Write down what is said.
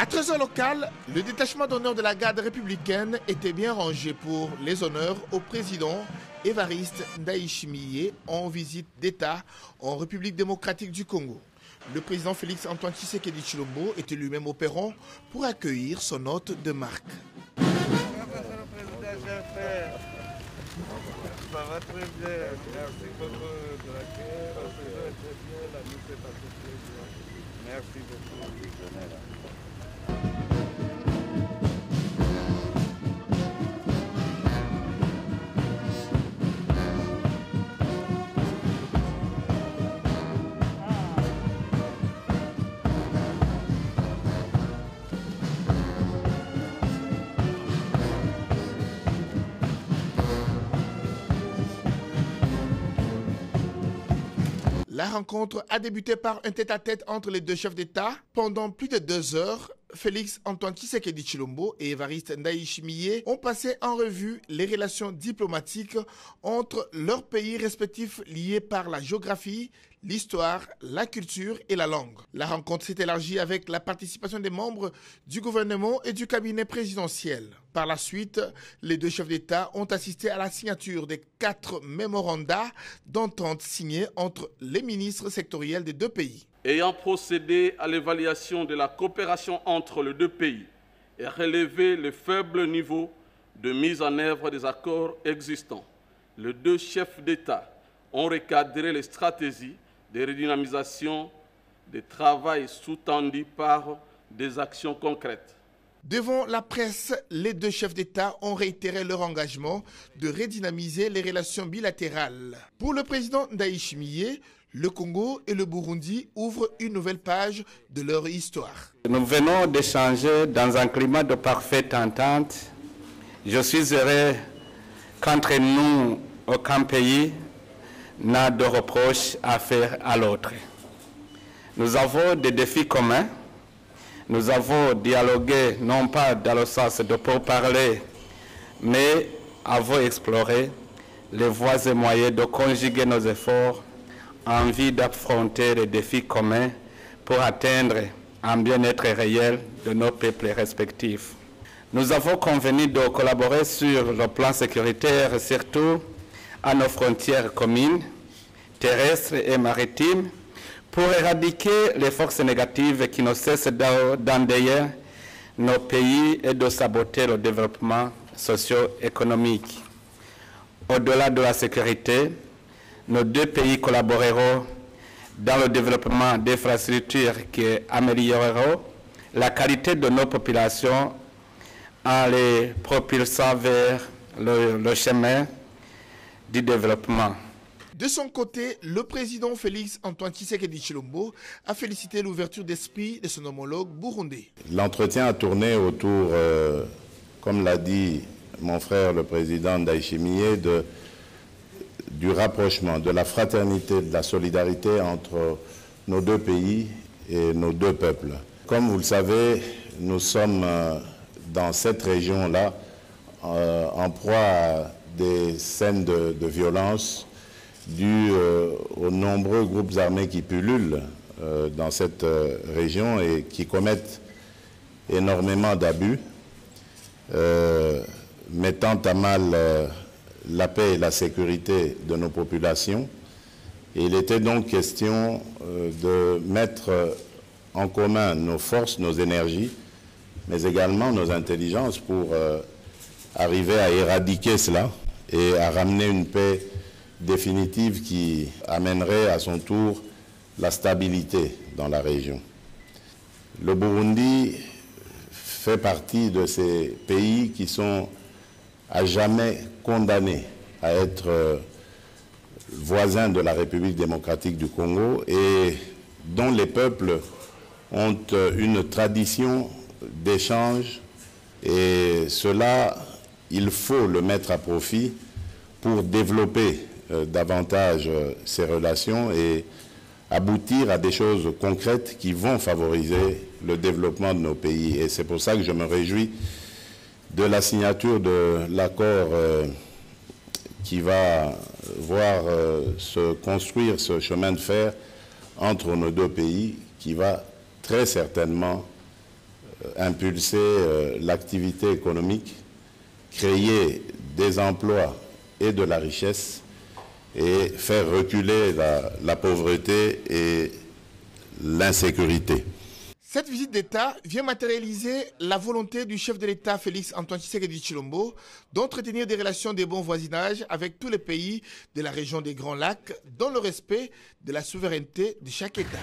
À 13h local, le détachement d'honneur de la garde républicaine était bien rangé pour les honneurs au président Évariste Ndayishimiye en visite d'État en République démocratique du Congo. Le président Félix Antoine Tshisekedi Tshilombo était lui-même au perron pour accueillir son hôte de marque. Ça va très bien, merci beaucoup de l'accueil, la nuit s'est passée très bien. Merci beaucoup. La rencontre a débuté par un tête-à-tête entre les deux chefs d'État. Pendant plus de 2 heures, Félix Antoine Tshisekedi Tshilombo et Évariste Ndayishimiye ont passé en revue les relations diplomatiques entre leurs pays respectifs liés par la géographie, l'histoire, la culture et la langue. La rencontre s'est élargie avec la participation des membres du gouvernement et du cabinet présidentiel. Par la suite, les deux chefs d'État ont assisté à la signature des 4 mémorandas d'entente signés entre les ministres sectoriels des deux pays. Ayant procédé à l'évaluation de la coopération entre les deux pays et relevé le faible niveau de mise en œuvre des accords existants, les deux chefs d'État ont recadré les stratégies de redynamisation des travail sous-tendu par des actions concrètes. Devant la presse, les deux chefs d'État ont réitéré leur engagement de redynamiser les relations bilatérales. Pour le président Ndayishimiye, le Congo et le Burundi ouvrent une nouvelle page de leur histoire. Nous venons d'échanger dans un climat de parfaite entente. Je suis heureux qu'entre nous, aucun pays n'a de reproches à faire à l'autre. Nous avons des défis communs. Nous avons dialogué, non pas dans le sens de pourparler, mais avons exploré les voies et moyens de conjuguer nos efforts en vue d'affronter les défis communs pour atteindre un bien-être réel de nos peuples respectifs. Nous avons convenu de collaborer sur le plan sécuritaire, surtout à nos frontières communes, terrestres et maritimes, pour éradiquer les forces négatives qui ne cessent d'endayer nos pays et de saboter le développement socio-économique. Au-delà de la sécurité, nos deux pays collaboreront dans le développement d'infrastructures qui amélioreront la qualité de nos populations en les propulsant vers le chemin du développement. De son côté, le président Félix Antoine Tshisekedi Tshilombo a félicité l'ouverture d'esprit de son homologue burundais. L'entretien a tourné autour, comme l'a dit mon frère le président Ndayishimiye, du rapprochement, de la fraternité, de la solidarité entre nos deux pays et nos deux peuples. Comme vous le savez, nous sommes dans cette région-là en proie à des scènes de violence dues aux nombreux groupes armés qui pullulent dans cette région et qui commettent énormément d'abus, mettant à mal la paix et la sécurité de nos populations. Et il était donc question de mettre en commun nos forces, nos énergies, mais également nos intelligences pour arriver à éradiquer cela et à ramener une paix définitive qui amènerait à son tour la stabilité dans la région. Le Burundi fait partie de ces pays qui sont à jamais condamnés à être voisins de la République démocratique du Congo et dont les peuples ont une tradition d'échange, et cela, il faut le mettre à profit pour développer davantage ces relations et aboutir à des choses concrètes qui vont favoriser le développement de nos pays. Et c'est pour ça que je me réjouis de la signature de l'accord qui va voir se construire ce chemin de fer entre nos deux pays, qui va très certainement impulser l'activité économique, créer des emplois et de la richesse et faire reculer la pauvreté et l'insécurité. Cette visite d'État vient matérialiser la volonté du chef de l'État Félix Antoine Tshisekedi Tshilombo d'entretenir des relations de bon voisinage avec tous les pays de la région des Grands Lacs dans le respect de la souveraineté de chaque État.